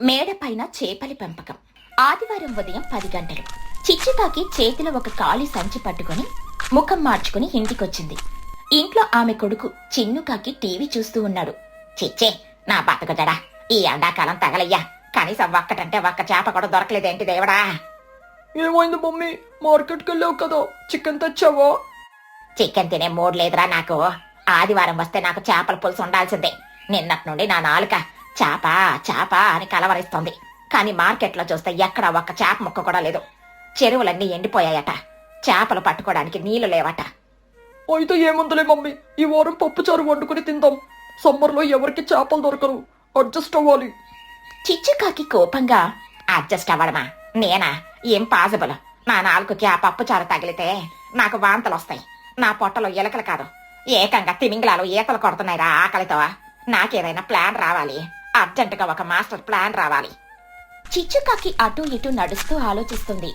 మేడపైన చేపలి పెంపకం. ఆదివారం ఉదయం 10 గంటలు. చిచ్చుకాకి చేతిలో ఒక ఖాళీ సంచి పట్టుకుని ముఖం మార్చుకుని ఇంటికొచ్చింది. ఇంట్లో ఆమె కొడుకు చిన్నుకాకి టీవీ చూస్తూ ఉన్నాడు. చిచ్చే, నా బతకదడా, ఈ ఎండాకాలం తగలయ్యా, కనీసం ఒక్కటంటే ఒక్క చేప కూడా దొరకలేదేంటి దేవుడా? ఏమైంది మమ్మీ? మార్కెట్కి వెళ్ళావు కదా, చికెన్ తెచ్చావా? చికెన్ తినే మూడ్ లేదురా నాకు. ఆదివారం వస్తే నాకు చేపల పులుసు ఉండాల్సిందే. నిన్నటి నుండి నా నాలుక చేప చేప అని కలవరిస్తోంది. కానీ మార్కెట్లో చూస్తే ఎక్కడ ఒక్క చేప ముక్క కూడా లేదు. చెరువులన్నీ ఎండిపోయాయట. చేపలు పట్టుకోవడానికి నీళ్లు లేవట. అయితే ఏముందులే మమ్మీ, ఈ వారం పప్పుచారు వండుకుని తిందాం. సమ్మర్లో ఎవరికి చేపలు దొరకరు, అడ్జస్ట్ అవ్వాలి. చిచ్చుకాకి కోపంగా, అడ్జస్ట్ అవ్వడమా? నేనా? ఏం పాసిబుల్? నా నాలుగుకి ఆ పప్పుచారు తగిలితే నాకు వాంతలు వస్తాయి. నా పొట్టలో ఎలకలు కాదు, ఏకంగా తిమింగలాలు ఈతలు కొడుతున్నాయిరా ఆకలితో. నాకేదైనా ప్లాన్ రావాలి, అర్జెంటుగా ఒక మాస్టర్ ప్లాన్ రావాలి. చిచ్చుకాకి అటూ ఇటూ నడుస్తూ ఆలోచిస్తుంది.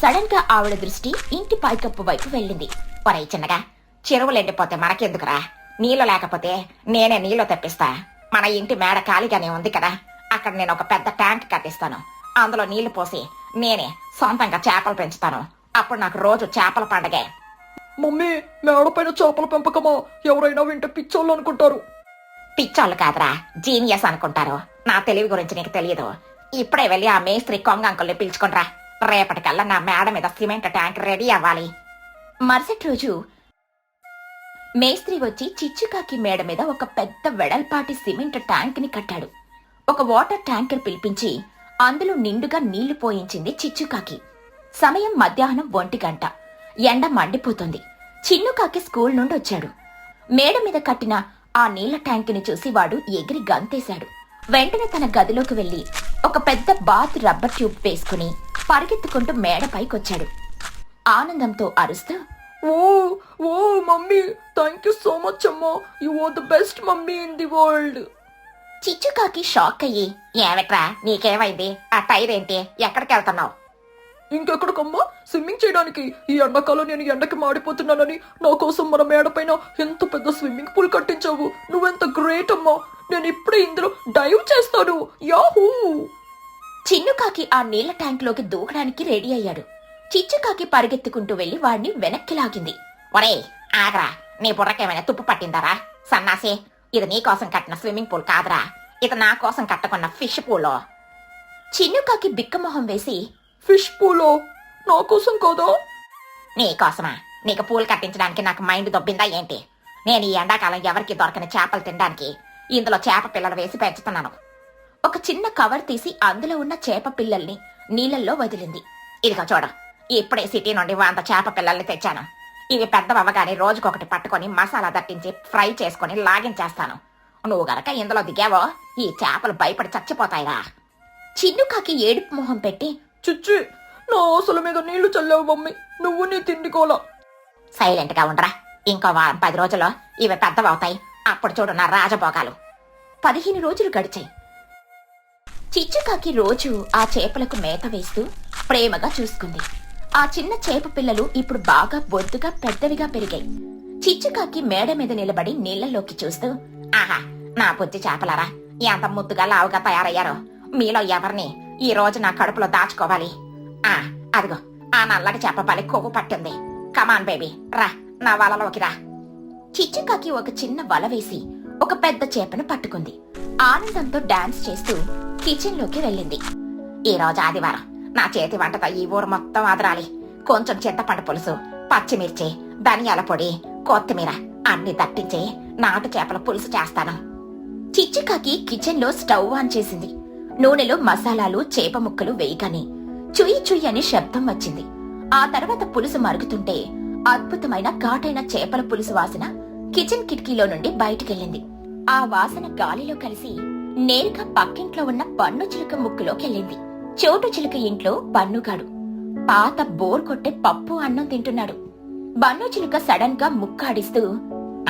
సడన్ గా ఆవిడ దృష్టి ఇంటి పైకప్పు వైపు వెళ్ళింది. ఒరే చిన్నగా, చెరువులు ఎండిపోతే మనకెందుకురా? నీళ్లు లేకపోతే నేనే నీళ్లు తెప్పిస్తా. మన ఇంటి మేడ ఖాళీగానే ఉంది కదా, అక్కడ నేను ఒక పెద్ద ట్యాంక్ కట్టిస్తాను. అందులో నీళ్లు పోసి నేనే సొంతంగా చేపలు పెంచుతాను. అప్పుడు నాకు రోజు చేపల పండగే. మమ్మీ, మేడపైన చేపల పెంపకమా? ఎవరైనా వింటే పిచ్చోళ్ళు అనుకుంటారు. పిచ్చోళ్ళు కాదురా, జీనియస్ అనుకుంటారు. నా తెలివి గురించి నీకు తెలియదు. ఇప్పుడే వెళ్ళి ఆ మేస్త్రి కొంగ అంకుల్ని పిలుచుకుంట్రా. రేపటికల్లా నా మేడ మీద సిమెంట్ ట్యాంక్ రెడీ అవ్వాలి. మరుసటి రోజు మేస్త్రి వచ్చి చిచ్చుకాకి మేడ మీద ఒక పెద్ద వెడల్పాటి సిమెంట్ ట్యాంక్ ని కట్టాడు. ఒక వాటర్ ట్యాంకర్ పిలిపించి అందులో నిండుగా నీళ్లు పోయించింది చిచ్చుకాకి. సమయం మధ్యాహ్నం 1 గంట. ఎండ మండిపోతుంది. చిన్నుకాకి స్కూల్ నుండి వచ్చాడు. మేడ మీద కట్టిన ఆ నీళ్ల ట్యాంకుని చూసి వాడు ఎగిరి గంతేశాడు. వెంటనే తన గదిలోకి వెళ్లి ఒక పెద్ద బాత్ రబ్బర్ ట్యూబ్ వేసుకుని పరిగెత్తుకుంటూ మేడపైకొచ్చాడు. ఆనందంతో అరుస్తూ, ఓ ఓ mummy, thank you so much అమ్మా, you are the best mummy in the world. చిచ్చుకాకి షాక్ అయ్యి, ఏమిట్రా నీకేమైంది? ఆ టైర్ ఏంటి? ఎక్కడికి వెళ్తున్నావు? ఇంకెక్కడికమ్మా, స్విమ్మింగ్ చేయడానికి. ఈ ఎండాకాలం నేను ఎండకి మాడిపోతున్నానని నా కోసం మన మేడపైన ఎంత పెద్ద స్విమ్మింగ్ పూల్ కట్టించావు. నువ్వెంత గ్రేట్ అమ్మా. నేను ఇప్పుడే ఇందులో డైవ్ చేస్తాను. యాహూ! చిన్నుకాకి ఆ నీళ్ల ట్యాంక్ లోకి దూకడానికి రెడీ అయ్యాడు. చిచ్చుకాకి పరిగెత్తుకుంటూ వెళ్లి వాడిని వెనక్కి లాగింది. ఒరే ఆగరా, నీ బుర్రకేమైనా తుప్పు పట్టిందరా సన్నాసి? ఇది నీకోసం కట్టిన స్విమ్మింగ్ పూల్ కాదురా, ఇది నా కోసం కట్టుకున్న ఫిష్ పూలో. చిన్నుకాకి బిక్కమొహం వేసి, ఫిష్ పూలో? నా కోసం కాదా? నీకోసమా? నీకు పూల్ కట్టించడానికి నాకు మైండ్ దొబ్బిందా ఏంటి? నేను ఈ ఎండాకాలం ఎవరికి దొరకని చేపలు తినడానికి ఇందులో చేప పిల్లలు వేసి పెంచుతున్నాను. ఒక చిన్న కవర్ తీసి అందులో ఉన్న చేప పిల్లల్ని నీళ్ళల్లో వదిలింది. ఇదిగో చూడు, ఇప్పుడే సిటీ నుండి 100 చేప పిల్లల్ని తెచ్చాను. ఇవి పెద్దవగానే రోజుకొకటి పట్టుకొని మసాలా దట్టించి ఫ్రై చేసుకుని లాగించేస్తాను. నువ్వు గనక ఇందులో దిగావో ఈ చేపలు భయపడి చచ్చిపోతాయిరా. చిన్నుకాకి ఏడుపు మొహం పెట్టి, చిచ్చి, నా ఆశల మీద నీళ్లు చల్లావు మమ్మీ, నువ్వు నీ తిండికోలా. సైలెంట్ గా ఉండరా. ఇంకో వారం 10 రోజుల్లో ఇవి పెద్దవవుతాయి. అప్పుడు చూడు నా రాజభోగాలు. 15 రోజులు గడిచాయి. చిచ్చుకాకి రోజు ఆ చేపలకు మేత వేస్తూ ప్రేమగా చూసుకుంది. ఆ చిన్న చేప పిల్లలు ఇప్పుడు బాగా బొద్దుగా పెద్దవిగా పెరిగాయి. చిచ్చుకాకి మేడ మీద నిలబడి నీళ్లలోకి చూస్తూ, ఆహా, నా బుజ్జి చేపలారా, ఎంత ముద్దుగా లావుగా తయారయ్యారో. మీలో ఎవరిని ఈ రోజు నా కడుపులో దాచుకోవాలి? అదిగో ఆ నల్లటి చేప పలి కొవ్వు పట్టింది. కమాన్ బేబీ, రా నా వలలోకి రా. చిచ్చుకాకి ఒక చిన్న వల వేసి ఒక పెద్ద చేపను పట్టుకుంది. ఆనందంతో డాన్స్ చేస్తూ కిచెన్ లోకి వెళ్ళింది. ఈ రోజు ఆదివారం, నా చేతి వంటతో ఈ ఊరు మొత్తం అదరాలి. కొంచెం చింతపండు పులుసు, పచ్చిమిర్చి, ధనియాల పొడి, కొత్తిమీర అన్ని దట్టించి నాటు చేపల పులుసు చేస్తాను. చిచ్చుకాకి కిచెన్ లో స్టవ్ ఆన్ చేసింది. నూనెలో మసాలాలు, చేప ముక్కలు వేయగానే చుయ్యి చుయ్యి అని శబ్దం వచ్చింది. ఆ తర్వాత పులుసు మరుగుతుంటే అద్భుతమైన ఘాటైన చేపల పులుసు వాసన కిచెన్ కిటికీలో నుండి బయటికెళ్ళింది. ఆ వాసన గాలిలో కలిసి నేరుగా పక్కింట్లో ఉన్న పన్ను చిలుక ముక్కులోకెళ్ళింది. చోటు చిలుక ఇంట్లో బన్నుగాడు పాత బోర్ కొట్టే పప్పు అన్నం తింటున్నాడు. బన్ను చిలుక సడన్ గా ముక్కాడిస్తూ,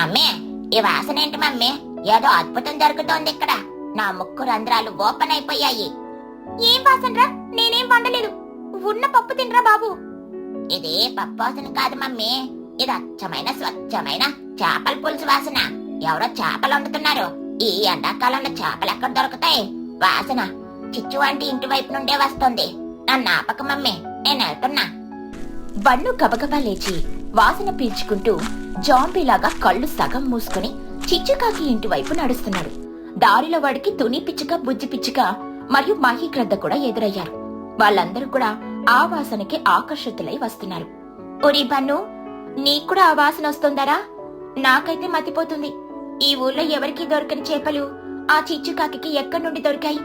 అమ్మే, ఈ వాసన ఏంటి మమ్మీ? ఏదో అద్భుతం జరుగుతోంది ఇక్కడ. నా ముక్కు రంధ్రాలు ఓపెన్ అయిపోయాయి. ఏం వాసనరా? నేనేం వండలేదు. ఉన్న పప్పు తినరా బాబు. ఇది పప్పు వాసన కాదు మమ్మీ, ఇది అచ్చమైన స్వచ్ఛమైన చేపల పులుసు వాసన. ఎవరో చేపలు వండుతున్నారు. ఈ ఎండాకాలంలో చేపలు ఎక్కడ దొరుకుతాయి? వాసన చిచ్చు ఆంటీ ఇంటి వైపు నుండే వస్తుంది. నన్ను ఆపక మమ్మీ, నేను వెళ్తున్నా. బన్ను గబగబా లేచి వాసన పీల్చుకుంటూ జాంబీలాగా కళ్ళు సగం మూసుకుని చిచ్చుకాకి ఇంటి వైపు నడుస్తున్నాడు. దారిలో వాడికి తుని పిచ్చుక, బుజ్జి పిచ్చుక మరియు మహీగ్రద్ద కూడా ఎదురయ్యారు. వాళ్ళందరూ కూడా ఆ వాసనకి ఆకర్షితులై వస్తున్నారు. ఒరి బన్ను, నీకూడా ఆ వాసన వస్తుందరా? నాకైతే మతిపోతుంది. ఈ ఊర్లో ఎవరికీ దొరకని చేపలు ఆ చిచ్చుకాకి ఎక్కడి నుండి దొరికాయి?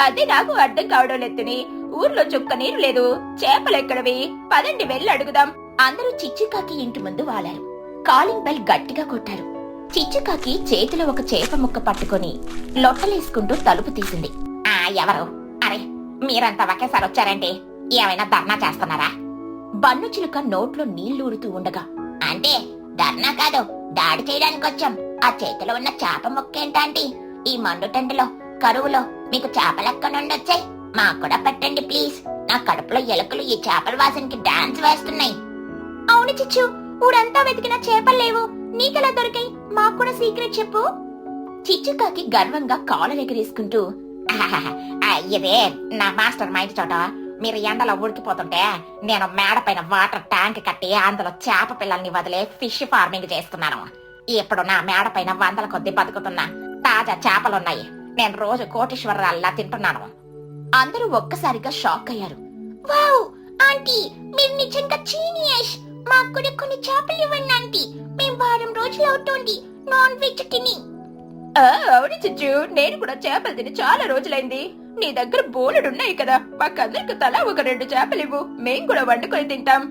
అదే నాకు అర్థం కావడం లేదని. ఊర్లో చుక్క నీరు లేదు, చేపలెక్కడవి? పదండి వెళ్ళి అడుగుదాం. అందరూ చిచ్చుకాకి ఇంటి ముందు వాలారు. కాలింగ్ బెల్ గట్టిగా కొట్టారు. చిచ్చుకాకి చేతిలో ఒక చేప ముక్క పట్టుకుని లొట్టలేసుకుంటూ తలుపు తీసింది. ఎవరు? అరే, మీరంతా ఒకేసారి వచ్చారండి. ఏమైనా ధర్నా చేస్తున్నారా? బన్ను చిలుక నోట్లో నీళ్లూరుతూ ఉండగా, అంటే ధర్నా కాదు, దాడి చేయడానికి వచ్చాం. ఆ చేతిలో ఉన్న చేప ముక్కేంటంటే, ఈ మండుటెండలో కరువులో మీకు చేపలెక్కడి నుండి వచ్చాయి? మాకు కూడా పెట్టండి ప్లీజ్. నా కడుపులో ఎలుకలు ఈ చేపల వాసనకి డాన్స్ వేస్తున్నాయి. అవును చిచ్చు, ఊరంతా వెతికిన చేపలు లేవు, నీకెలా దొరికాయి? మాకు కూడా సీక్రెట్ చెప్పు. చిచ్చుకాకి గర్వంగా కాళ్ళు ఎగిరేసుకుంటూ, ఇదే నా మాస్టర్ మైండ్ చోట. మీరు ఎండలో ఉడికిపోతుంటే నేను మేడ పైన వాటర్ ట్యాంక్ కట్టి అందులో చేప పిల్లల్ని వదిలే ఫిష్ ఫార్మింగ్ చేస్తున్నాను. ఇప్పుడు నా మేడ పైన వందల కొద్ది బతుకుతున్న తాజా చేపలున్నాయి. నేను రోజు కోటీశ్వరరాల్లా తింటున్నాను. అందరూ ఒక్కసారిగా షాక్ అయ్యారు. వావ్ ఆంటీ, మీరు నిజంగా జీనియస్. మాకు కూడా కొన్ని చేపలు ఇవ్వండి ఆంటీ. మేము వారం రోజులు అవుతోంది నాన్ వెజ్ తిని. అవును చిచ్చు, నేను కూడా చేపలు తిని చాలా రోజులైంది. నీ దగ్గర బోలెడున్నాయి కదా, మాకందరికి తలా ఒక 2 చేపలు ఇవ్వు, మేం కూడా వండుకొని తింటాం.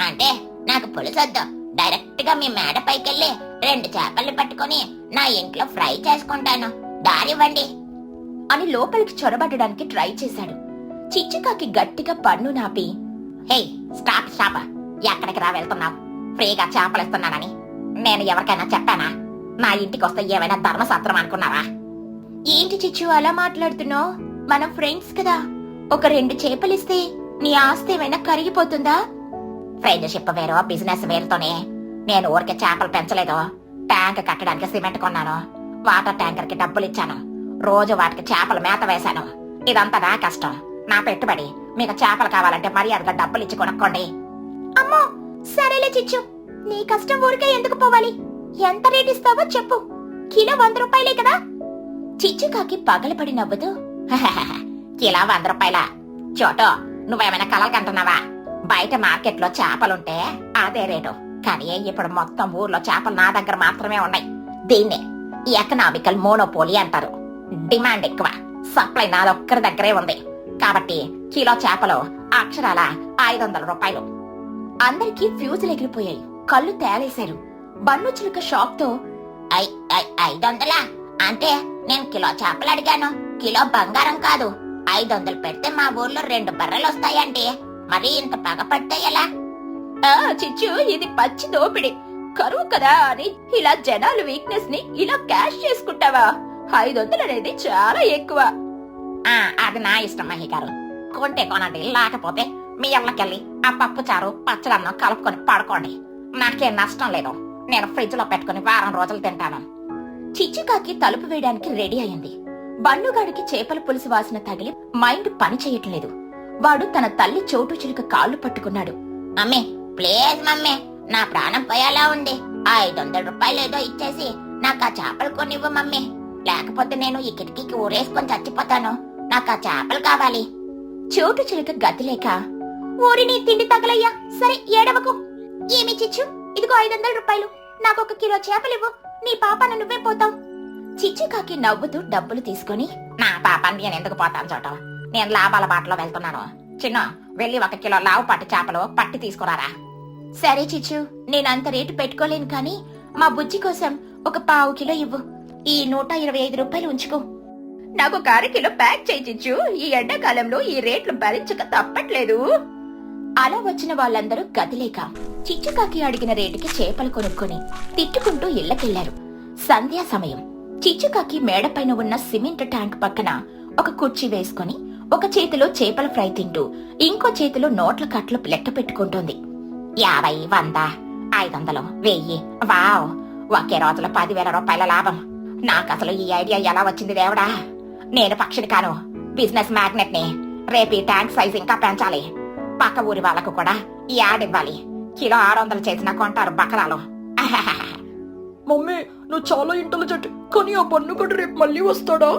అంటే నాకు పులుసొద్దు, డైరెక్ట్ గా మీ మేడ పైకెళ్ళి 2 చేపల్ని పట్టుకుని నా ఇంట్లో ఫ్రై చేసుకుంటాను, దారివ్వండి అని లోపలికి చొరబడడానికి ట్రై చేశాడు. చిచ్చుకాకి గట్టిగా పన్ను నాపి, హే స్టాప్ స్టాప్, ఎక్కడికి రా వెళ్తున్నావు? ఫ్రీగా చేపలిస్తున్నానని నేను ఎవరికైనా చెప్పానా? నా ఇంటికి వస్తే ఏమైనా ధర్మశాస్త్రం అనుకున్నావా? ఏంటి చిచ్చు అలా మాట్లాడుతున్నావు? మనం ఫ్రెండ్స్ కదా, ఒక 2 చేపలిస్తే నీ ఆస్తి ఏమైనా కరిగిపోతుందా? Friendship వేరో business వేరుతోనే. నేను ఊరికే చేపలు పెంచలేదు, ట్యాంక్ కట్టడానికి సిమెంట్ కొన్నాను, వాటర్ ట్యాంకర్ కి డబ్బులు ఇచ్చాను, రోజు వాటికి చేపల మేత వేశాను. ఇదంతా నా కష్టం, నా పెట్టుబడి. మీకు చేపలు కావాలంటే మర్యాదగా డబ్బులు ఇచ్చి కొనుక్కోండి. అమ్మో సరేలే చిచ్చు, నీ కష్టం ఊరికే ఎందుకు పోవాలి? ఎంత రేట్ ఇస్తావో చెప్పు. కిలో 100 రూపాయలే కదా? చిచ్చుకాకి పగలపడి నవ్వుతూ, కిలో 100 రూపాయలా? చోటో, నువ్వేమైనా కలలు కంటున్నావా? బయట మార్కెట్లో చేపలుంటే అదే రేటు, కానీ ఇప్పుడు మొత్తం ఊర్లో చేపలు నా దగ్గర మాత్రమే ఉన్నాయి. దీన్నే ఎకనామికల్ మోనోపోలీ అంటారు. డిమాండ్ ఎక్కువ, సప్లై నాదొక్కరి దగ్గరే ఉంది. కాబట్టి కిలో చేపలు అక్షరాల 500 రూపాయలు. అందరికీ ఫ్యూజులు ఎగిరిపోయాయి, కళ్ళు తేలేశారు. బన్ను చిలుక షాక్ తో, 500? అంటే నేను కిలో చేపలు అడిగాను, కిలో బంగారం కాదు. 500 పెడితే మా ఊర్లో 2 బర్రెలు వస్తాయండి. మరి ఇంత పగపడితే ఎలా? చిచ్చు, ఇది పచ్చి దోపిడి. కరువు కదా అని ఇలా జనాల వీక్నెస్ ని ఇలా క్యాష్ చేసుకుంటావా? 500 అనేది చాలా ఎక్కువ. అది నా ఇష్టం మహి గారు, కొంటే కొనండి, లేకపోతే మీ ఇళ్ళకెళ్ళి ఆ పప్పు చారు పచ్చడన్నం కలుపుకొని పడుకోండి. నాకేం నష్టం లేదు, నేను ఫ్రిడ్జ్ లో పెట్టుకుని వారం రోజులు తింటాను. చిచ్చుకాకి తలుపు వేయడానికి రెడీ అయింది. బన్నుగాడికి చేపల పులుసు వాసన తగిలి మైండ్ పని చేయట్లేదు. వాడు తన తల్లి చోటు చిలుక కాళ్ళు పట్టుకున్నాడు. మమ్మీ ప్లీజ్ మమ్మీ, నా ప్రాణం పోయేలా ఉంది. 500 రూపాయలు ఏదో ఇచ్చేసి నాకు ఆ చేపలు కొనివ్వు మమ్మీ, లేకపోతే నేను ఈ కిటికీకి ఊరేసుకొని చచ్చిపోతాను. నాకు ఆ చేపలు కావాలి. చోటు చిలుక గతిలేక, ఊరి నీ తిండి తగలయ్యా, సరే ఏడవకు. ఏమి చిచ్చు, ఇదిగో 500 రూపాయలు, నాకు 1 కిలో చేపలివ్వు, నీ పాపాన నువ్వే పోతావు. చిచ్చుకాకి నవ్వుతూ డబ్బులు తీసుకుని, నా పాపాన్ని నేను ఎందుకు పోతాను చోట, నేను లాభాల బాటలో వెళ్తున్నాను. చిన్న వెళ్ళి 1 కిలో లావు పట్టి చేపలు పట్టి తీసుకురారా. సరే చిచ్చు, నేనంత రేటు పెట్టుకోలేను, కానీ మా బుజ్జి కోసం 1/4 కిలో ఇవ్వు. ఈ 125 రూపాయలు ఉంచుకో. నాకు 1/2 కిలో ప్యాక్ చేయి చిచ్చు, ఈ ఎండాకాలంలో ఈ రేట్లు భరించక తప్పట్లేదు. అలా వచ్చిన వాళ్ళందరూ గదిలేక చిచ్చుకాకి అడిగిన రేటుకి చేపలు కొనుక్కొని తిట్టుకుంటూ ఇళ్లకెళ్లారు. సంధ్యా సమయం. చిచ్చుకాకి మేడపైన ఉన్న సిమెంట్ ట్యాంక్ పక్కన ఒక కుర్చీ వేసుకుని ఒక చేతిలో చేపల ఫ్రై తింటూ ఇంకో చేతిలో నోట్ల కట్లు లెక్క పెట్టుకుంటోంది. 50, 100, 500, 1000. వావ్, ఒకే రోజులో 10,000 రూపాయల లాభం. నాకసలు ఈ ఐడియా ఎలా వచ్చింది దేవుడా? నేను పక్షిని కాను, బిజినెస్ మ్యాగ్నెట్ ని. రేపు ఈ ట్యాంక్ సైజ్ ఇంకా పెంచాలి. పక్క ఊరి వాళ్ళకు కూడా ఈ యాడ్ ఇవ్వాలి. కిలో 600 చేసిన కొంటారు బకరాలు. మమ్మీ నువ్వు చాలా ఇంటెలిజెంట్, కానీ ఆ బన్నుగడ్డ రేపు మళ్ళీ వస్తాడా?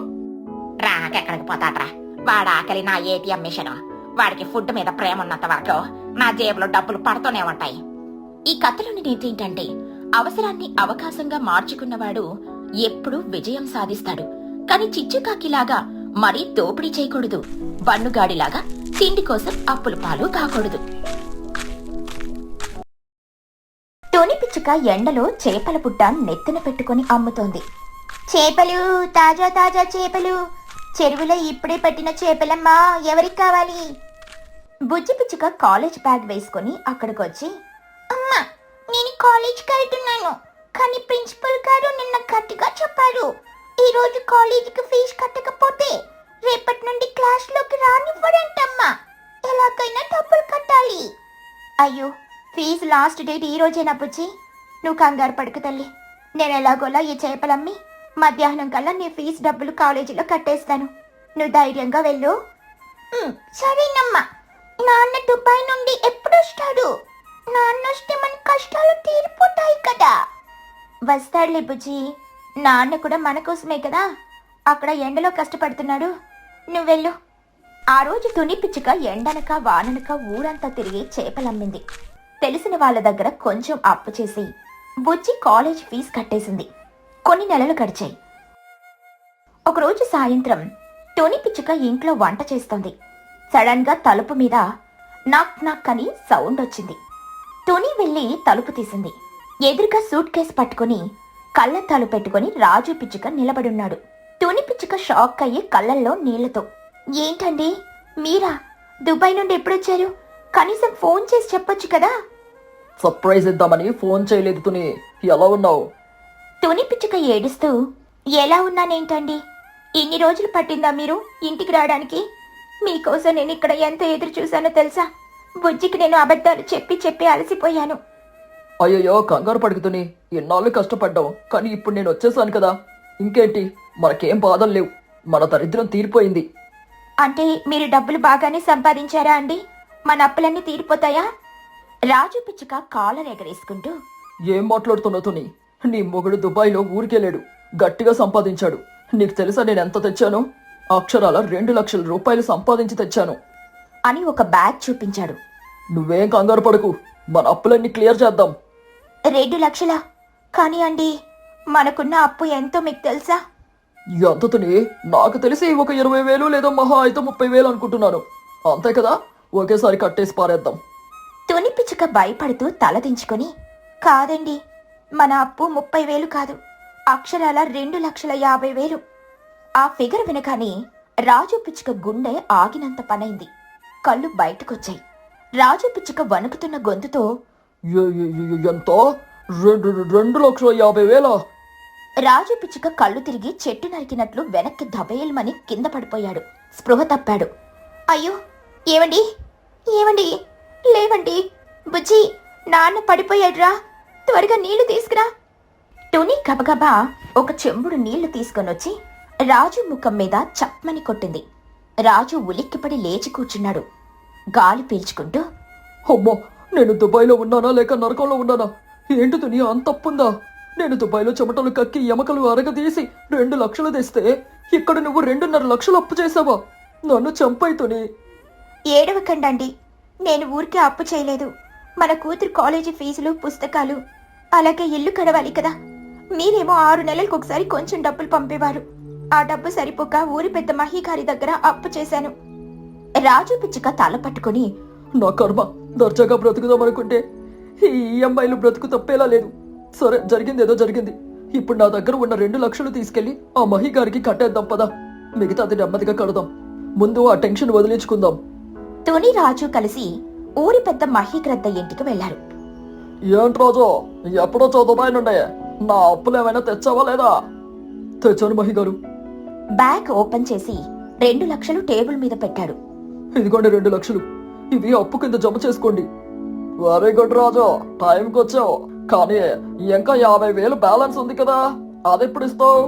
రాకెక్కడికి పోతాడ్రా, వాడు ఆకలి నా ఏటీఎం మిషన్. వాడికి ఫుడ్ మీద ప్రేమ ఉన్నంత వరకు నా జేబులో డబ్బులు పడుతూనే ఉంటాయి. ఈ కథలోని నీతి ఏంటంటే, అవసరాన్ని అవకాశంగా మార్చుకున్నవాడు ఎప్పుడూ విజయం సాధిస్తాడు. కాని చిచ్చుకాకిలాగా మరీ దోపిడీ చేయకూడదు. బన్నుగాడిలాగా తిండి కోసం అప్పుల పాలు కాకూడదు. టోనీ పిచ్చుక ఎండలో చేపల పుట్ట నెత్తిన పెట్టుకుని అమ్ముతోంది. చేపలు, తాజా తాజా చేపలు, చెరువులో ఇప్పుడే పట్టిన చేపలమ్మా, ఎవరికి కావాలి? బుజ్జి పిచ్చుక కాలేజ్ బ్యాగ్ వేసుకుని అక్కడికొచ్చి, అమ్మా నేను కాలేజ్కి వెళ్తున్నాను, కానీ ప్రిన్సిపల్ గారు నిన్న గట్టిగా చెప్పారు, ఈ రోజు కాలేజీకి ఫీజు కట్టకపోతే రేపటి నుండి క్లాస్లోకి రానివ్వడంటమ్మా, ఎలాగైనా డబ్బులు కట్టాలి. అయ్యో, ఫీజు లాస్ట్ డేట్ ఈ రోజేనా బుజ్జి? నువ్వు కంగారు పడుకు తల్లి, నేను ఎలాగోలా ఈ చేపలమ్మి మధ్యాహ్నం కల్లా నీ ఫీజు డబ్బులు కాలేజీలో కట్టేస్తాను. నువ్వు ధైర్యంగా వెళ్ళు. సరేనమ్మా. నాన్న దుబాయ్ నుండి ఎప్పుడు వస్తాడు? నాన్న వస్తే మన కష్టాలు తీరిపోతాయి కదా. వస్తాడులే బుజ్జి, నాన్న కూడా మన కోసమే కదా అక్కడ ఎండలో కష్టపడుతున్నాడు. నువ్వెళ్ళు. ఆ రోజు తుని పిచ్చుక ఎండనక వాననక ఊరంతా తిరిగి చేపలమ్మింది. తెలిసిన వాళ్ళ దగ్గర కొంచెం అప్పు చేసి బుజ్జి కాలేజ్ ఫీజు కట్టేసింది. కొన్ని నెలలు గడిచాయి. ఒకరోజు సాయంత్రం టోనీ పిచ్చుక ఇంట్లో వంట చేస్తోంది. సడన్ గా తలుపు మీద నాక్ నాక్ అని సౌండ్ వచ్చింది. టోనీ వెళ్లి తలుపు తీసింది. ఎదురుగా సూట్ కేసు పట్టుకుని కళ్ళద్దాలు పెట్టుకుని రాజు పిచ్చుక నిలబడున్నాడు. టోనీ పిచ్చుక షాక్ అయ్యి కళ్ళల్లో నీళ్లతో, ఏంటండి మీరా? దుబాయ్ నుండి ఎప్పుడొచ్చారు? కనీసం ఫోన్ చేసి చెప్పొచ్చు కదా. సర్ప్రైజ్ ఇద్దామని ఫోన్ చేయలేదు తుని, ఎలా ఉన్నావు? తుని పిచ్చుక ఏడుస్తూ, ఎలా ఉన్నానేంటండి, ఇన్ని రోజులు పట్టిందా మీరు ఇంటికి రావడానికి? మీకోసం నేను ఇక్కడ ఎంత ఎదురు చూశానో తెలుసా? బుజ్జికి నేను అబద్ధాలు చెప్పి చెప్పి అలసిపోయాను. అయ్యయ్యో, కంగారు పడుకుతుని, ఎన్నాళ్ళు కష్టపడ్డావు, కానీ ఇప్పుడు నేను వచ్చేసాను కదా, ఇంకేంటి, మనకేం బాధలు లేవు, మన దరిద్రం తీరిపోయింది. అంటే మీరు డబ్బులు బాగానే సంపాదించారా అండి? మన అప్పులన్నీ తీరిపోతాయా? రాజు పిచ్చుక కాలర్ ఎగరేసుకుంటూ, ఏం మాట్లాడుతున్నావు తుని? నీ మొగుడు దుబాయ్లో ఊరికెళ్ళాడు, గట్టిగా సంపాదించాడు. నీకు తెలుసా నేను ఎంత తెచ్చాను? అక్షరాల 2 లక్షల రూపాయలు సంపాదించి తెచ్చాను అని ఒక బ్యాగ్ చూపించాడు. నువ్వేం కంగారు పడకు, మన అప్పులన్నీ క్లియర్ చేద్దాం. 2 లక్షలా? కానీ అండి, మనకున్న అప్పు ఎంతో మీకు తెలుసా? ఎంత తుని? నాకు తెలిసి ఒక 20,000 లేదా మహా అయితే 30,000 అనుకుంటున్నాను. అంతే కదా, ఒకేసారి కట్టేసి పారేద్దాం. తుని పిచ్చుక భయపడుతూ తలదించుకొని, కాదండి, మన అప్పు 30,000 కాదు, అక్షరాల 2,50,000. ఆ ఫిగర్ వినగానే రాజు పిచ్చుక గుండె ఆగినంత పనైంది. కళ్ళు బయటకొచ్చాయి. రాజు పిచ్చుక వణుకుతున్న గొంతుతో, ఎంతో? 2,50,000? రాజు పిచ్చుక కళ్ళు తిరిగి చెట్టు నరికినట్లు వెనక్కి దబేల్మని కింద పడిపోయాడు. స్పృహ తప్పాడు. అయ్యో, ఏవండి ఏవండి, లేవండి, బుజ్జి నాన్న పడిపోయాడ్రా, త్వరగా నీళ్లు తీసుకురా. టుని గబగబా ఒక చెంబుడు నీళ్లు తీసుకొనొచ్చి రాజు ముఖం మీద చప్మని కొట్టింది. రాజు ఉలిక్కిపడి లేచి కూర్చున్నాడు. గాలి పీల్చుకుంటూ, అమ్మో, నేను దుబాయ్లో ఉన్నానా లేక నరకంలో ఉన్నానా? ఏంటి తుని, అంత తప్పుందా? నేను దుబాయ్లో చెమటలు కక్కి ఎమకలు అరగదీసి 2 లక్షలు తెస్తే ఇక్కడ నువ్వు 2.5 లక్షలు అప్పు చేసావా? నన్ను చంపైతుని. ఏడవకండండి, నేను ఊరికే అప్పు చేయలేదు. మన కూతురు కాలేజీ ఫీజులు, పుస్తకాలు, అలాగే ఇల్లు కడవాలి కదా. మీరేమో 6 నెలలకు ఒకసారి కొంచెం డబ్బులు పంపేవారు. ఆ డబ్బు సరిపోక ఊరి పెద్ద మహిగారి దగ్గర అప్పు చేశాను. రాజు పిచ్చుక తల పట్టుకుని, నా కర్మ, దర్జాగా బ్రతుకుదామనుకుంటే ఈ ఈఎంఐలు బ్రతుకు తప్పేలా లేదు. సరే, జరిగింది ఏదో జరిగింది. ఇప్పుడు నా దగ్గర ఉన్న 2 లక్షలు తీసుకెళ్లి ఆ మహిగారికి కట్టేద్దాం పదా. మిగతాది నెమ్మదిగా కడదాం. ముందు ఆ టెన్షన్ వదిలించుకుందాం. తుని రాజు కలిసి ఊరి పెద్ద మహిగ్రద్ద ఇంటికి వెళ్లారు. ఏంటి రాజు, ఎప్పుడో దుబాయ్ నుండే నా అప్పులు ఏమైనా తెచ్చావా లేదా? తెచ్చాను మహిగారు. బ్యాగ్ ఓపెన్ చేసి 2 లక్షలు టేబుల్ మీద పెట్టాడు. ఇదిగోండి 2 లక్షలు, ఇవి అప్పు కింద జమ చేసుకోండి. వెరీ గుడ్ రాజు, టైంకి వచ్చావు. కానీ ఇంకా 50,000 బ్యాలెన్స్ ఉంది కదా, అదెప్పుడు ఇస్తావు?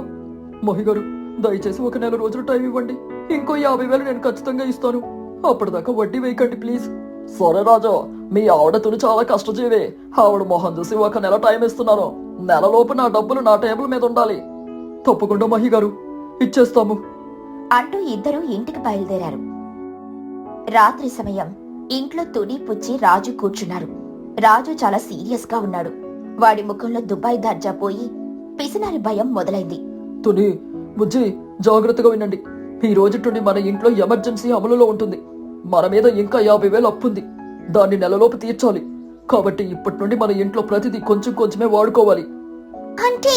మహిగారు, దయచేసి ఒక నెల రోజులు టైం ఇవ్వండి. ఇంకో 50,000 నేను ఖచ్చితంగా ఇస్తాను. అప్పటిదాకా వడ్డీ వేయకండి ప్లీజ్. సరే రాజు, మీ ఆవిడ తుని చాలా కష్టజీవి. ఆవిడ మొహం చూసి ఒక నెల టైం ఇస్తున్నాను. నెలలోపు నా డబ్బులు నా టేబుల్ మీద ఉండాలి. తప్పకుండా మహి గారు, ఇచ్చేస్తాము అంటూ ఇద్దరూ ఇంటికి బయలుదేరారు. రాత్రి సమయం ఇంట్లో తుని పుచ్చి రాజు కూర్చున్నారు. రాజు చాలా సీరియస్ గా ఉన్నాడు. వాడి ముఖంలో దుబాయ్ దర్జా పోయి పిసినారి భయం మొదలైంది. తుని, బుజ్జి, జాగ్రత్తగా వినండి. ఈ రోజు నుండి మన ఇంట్లో ఎమర్జెన్సీ అమలులో ఉంటుంది. మన మీద ఇంకా 50,000 అప్పుంది. దాన్ని నెలలోపు తీర్చాలి. కాబట్టి ఇప్పటి నుండి మన ఇంట్లో ప్రతిదీ కొంచెం కొంచెమే వాడుకోవాలి. అంటే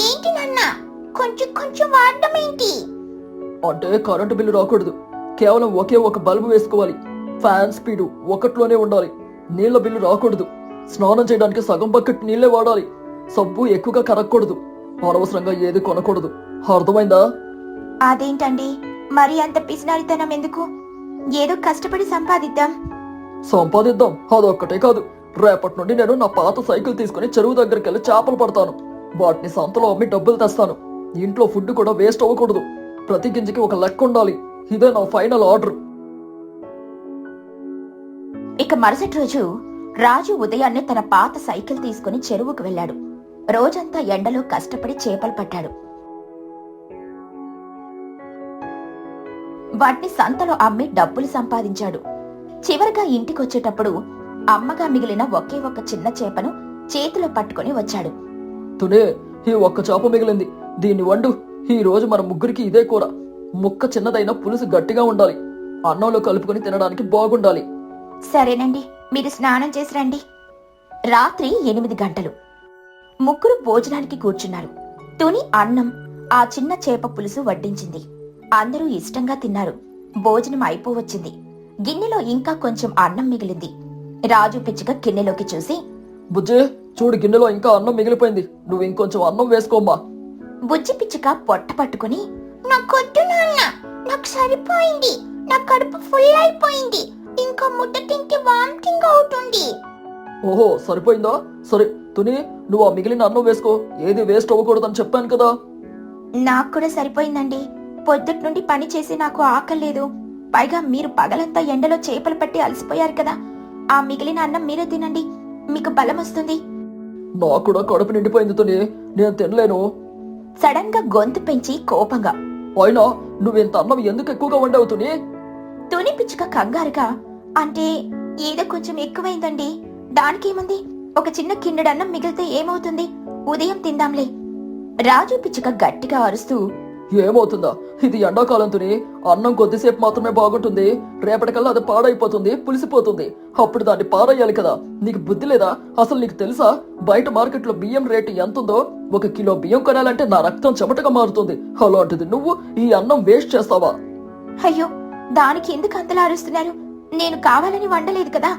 ఏంటి నాన్న, కొంచెం కొంచెం వాడడం ఏంటి? అంటే కరెంటు బిల్లు రాకూడదు. కేవలం ఒకే ఒక బల్బు వేసుకోవాలి. ఫ్యాన్ స్పీడు 1లోనే ఉండాలి. నీళ్ల బిల్లు రాకూడదు. స్నానం చేయడానికి సగం బకెట్ నీళ్లే వాడాలి. సబ్బు ఎక్కువగా కరగకూడదు. అనవసరంగా ఏది కొనకూడదు. అర్థమైందా? అదేంటండి, మరి అంత పిసినారితనం ఎందుకు? ఏదో కష్టపడి సంపాదిద్దాం. సంపాదిద్దాం అదొక్కటే కాదు. రేపటి నుండి నేను నా పాత సైకిల్ తీసుకుని చెరువు దగ్గరికి వెళ్ళి చేపలు పడతాను. వాటిని సంతలో అమ్మి డబ్బులు తెస్తాను. ఇంట్లో ఫుడ్ కూడా వేస్ట్ అవ్వకూడదు. ప్రతి గింజకి ఒక లెక్క ఉండాలి. ఇదే నా ఫైనల్ ఆర్డర్. ఇక మరుసటి రోజు రాజు ఉదయాన్నే తన పాత సైకిల్ తీసుకుని చెరువుకు వెళ్ళాడు. రోజంతా ఎండలో కష్టపడి చేపలు పట్టాడు. వాటిని సంతలో అమ్మి డబ్బులు సంపాదించాడు. చివరిగా ఇంటికొచ్చేటప్పుడు అమ్మగా మిగిలిన ఒకే ఒక చిన్న చేపను చేతిలో పట్టుకుని వచ్చాడు. తునే, ఈ ఒక్క చేప మిగిలింది. దీన్ని వండు. ఈ రోజు మన ముగ్గురికి ఇదే కూర. ముక్క చిన్నదైనా పులుసు గట్టిగా ఉండాలి. అన్నంలో కలుపుకొని తినడానికి బాగుండాలి. సరేనండి, మీరు స్నానం చేసి రండి. రాత్రి 8 గంటలు. ముగ్గురు భోజనానికి కూర్చున్నారు. తుని అన్నం, ఆ చిన్న చేప పులుసు వడ్డించింది. అందరూ ఇష్టంగా తిన్నారు. భోజనం అయిపోవచ్చింది. గిన్నెలో ఇంకా కొంచెం అన్నం మిగిలింది. రాజు పిచ్చుక గిన్నెలోకి చూసి, బుజ్జి, చూడు, గిన్నెలో ఇంకా అన్నం మిగిలిపోయింది. నువ్వు ఇంకొంచెం అన్నం వేసుకోమ్మా. బుజ్జి పిచ్చుక పొట్ట పట్టుకుని, నాకొద్దు నాన్న, నాకు సరిపోయింది. నా కడుపు ఫుల్ అయిపోయింది. ఇంకా ముద్ద తింటే వామిటింగ్ అవుతుంది. ఓహో, సరిపోయిందా? సరే తుని, నువ్వు ఆ మిగిలిన అన్నం వేసుకో. ఏది వేస్ట్ అవ్వకూడదని చెప్పాను కదా. నాకు కూడా సరిపోయిందండి. పొద్దుటి నుండి పని చేసి నాకు ఆకలేదు. పైగా మీరు పగలంతా ఎండలో చేపలు పట్టి అలసిపోయారు కదా. ఆ మిగిలిన అన్నం మీరే తినండి, మీకు బలం వస్తుంది. నాకు కూడా కడుపు నిండిపోయింది తుని, నేను తినలేను. సడన్ గా గొంతు పెంచి కోపంగా, అయినా నువ్వింత అన్నం ఎందుకు ఎక్కువగా వండావు తుని? తుని పిచ్చుక కంగారుగా, అంటే ఏదో కొంచెం ఎక్కువైందండి. దానికేముంది, ఒక చిన్న కిన్నెడు అన్నం మిగిలితే ఏమవుతుంది, ఉదయం తిందాంలే. రాజు పిచ్చుక గట్టిగా అరుస్తూ, ఏమవుతుందా? ఇది ఎండాకాలం తుని. అన్నం కొద్దిసేపు మాత్రమే బాగుంటుంది. రేపటికల్లా అది పాడైపోతుంది, పులిసిపోతుంది. అప్పుడు దాన్ని పారేయాలి కదా. నీకు బుద్ధి లేదా? అసలు నీకు తెలుసా, బయట మార్కెట్లో బియ్యం రేటు ఎంతుందో? 1 కిలో బియ్యం కొనాలంటే నా రక్తం చెమటగా మారుతుంది. అలాంటిది నువ్వు ఈ అన్నం వేస్ట్ చేస్తావా? అయ్యో, దానికి ఎందుకు అంతలా అరుస్తున్నారు? నేను కావాలని వండలేదు కదా.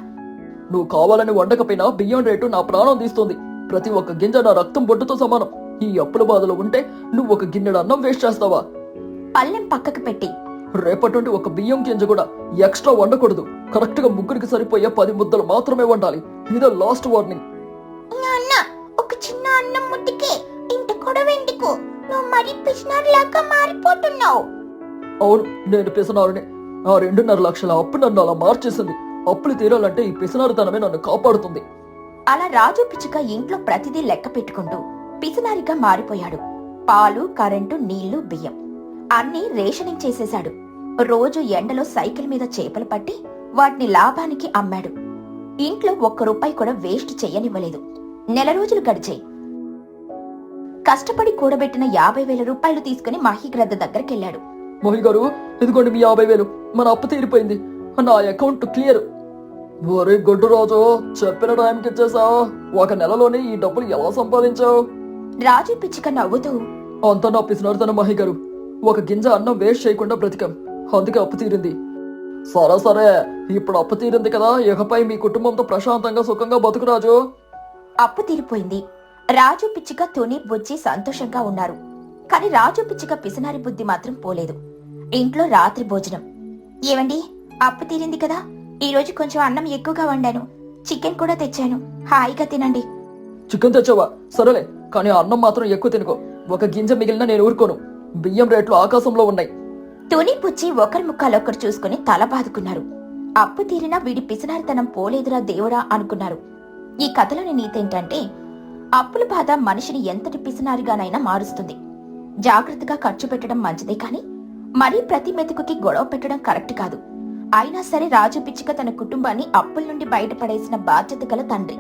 నువ్వు కావాలని వండకపోయినా బియ్యం రేటు నా ప్రాణం తీస్తుంది. ప్రతి ఒక్క గింజ నా రక్తం బొట్టుతో సమానం. ఈ అప్పుల బాధలో ఉంటే నువ్వు ఒక గిన్నెడు అన్నం వేస్ట్ చేస్తావా? పళ్ళెం పక్కకు పెట్టి, రేపటి నుండి ఒక బియ్యం గింజ కూడా ఎక్స్ట్రా వండకూడదు. కరెక్ట్ గా ముగ్గురికి సరిపోయే 10 ముద్దలు మాత్రమే వండాలి. ఇదే లాస్ట్ వార్నింగ్. నాన్న, ఒక చిన్న అన్నం ముట్టికే ఇంత గొడవెందుకు? నువ్వు మరి పిసినారిలాగా మారిపోతున్నావు. అవును, నేను పిసనారుని. ఆ 2.5 లక్షల అప్పు నన్ను అలా మార్చేసింది. అప్పులు తీరాలంటే ఈ పిసనారితనమే నన్ను కాపాడుతుంది. అలా రాజు పిచ్చుక ఇంట్లో ప్రతిదీ లెక్క పెట్టుకుంటూ పిసినారిగా మారిపోయాడు. పాలు, కరెంటు, నీళ్లు, బియ్యం అన్నీ రేషనింగ్ చేసేశాడు. రోజు ఎండలో సైకిల్ మీద చేపలు పట్టి వాటిని లాభానికి అమ్మాడు. ఇంట్లో 1 రూపాయి కూడా వేస్ట్ చెయ్యనివ్వలేదు. నెల రోజులు గడిచాయి. కష్టపడి కూడబెట్టిన 50,000 రూపాయలు తీసుకుని మహిగ్రద్ద దగ్గరికెళ్లాడు. మోహి గారు, ఇదిగోండి మీ 50,000. మన అప్పు తీరిపోయింది. నా అకౌంట్ క్లియర్. ఒరే గొడ్డు రాజు, చెప్పిన టైంకి ఇచ్చేసావు. 1 నెలలోనే ఈ డబ్బులు ఎలా సంపాదించావు? రాజు పిచ్చుక నవ్వుతూ, అంతా నా పిసినారుతన మహి గారు. 1 గింజ అన్నం వేస్ట్ చేయకుండా బ్రతికాం. అందుకే అప్పు తీరింది. సరే సరే, ఇప్పుడు అప్పు తీరింది కదా, ఇకపై మీ కుటుంబంతో ప్రశాంతంగా సుఖంగా బతుకు రాజు. అప్పు తీరిపోయింది. రాజు పిచ్చుక, తుని, బుజ్జి సంతోషంగా ఉన్నారు. కాని రాజు పిచ్చుక పిసినారి బుద్ధి మాత్రం పోలేదు. ఇంట్లో రాత్రి భోజనం. ఏవండి, అప్పు తీరింది కదా, ఈ రోజు కొంచెం అన్నం ఎక్కువగా వండాను. చికెన్ కూడా తెచ్చాను, హాయిగా తినండి. చికెన్ తెచ్చావా? సరేలే, కానీ అన్నం మాత్రం ఎక్కువ తినుకో. 1 గింజ మిగిలిన నేను ఊరుకోను. బియ్యం రేట్లు ఆకాశంలో ఉన్నాయి. తుని పుచ్చి ఒకరి ముఖాలొకరు చూసుకుని తల బాదుకున్నారు. అప్పు తీరినా వీడి పిసినారితనం పోలేదురా దేవుడా అనుకున్నారు. ఈ కథలోని నీతేంటంటే అప్పుల బాధ మనిషిని ఎంతటి పిసినారిగానైనా మారుస్తుంది. జాగ్రత్తగా ఖర్చు పెట్టడం మంచిదే కాని మరీ ప్రతి మెతుకుకి గొడవ పెట్టడం కరెక్ట్ కాదు. అయినా సరే రాజు పిచ్చుక తన కుటుంబాన్ని అప్పుల నుండి బయటపడేసిన బాధ్యత గల తండ్రి.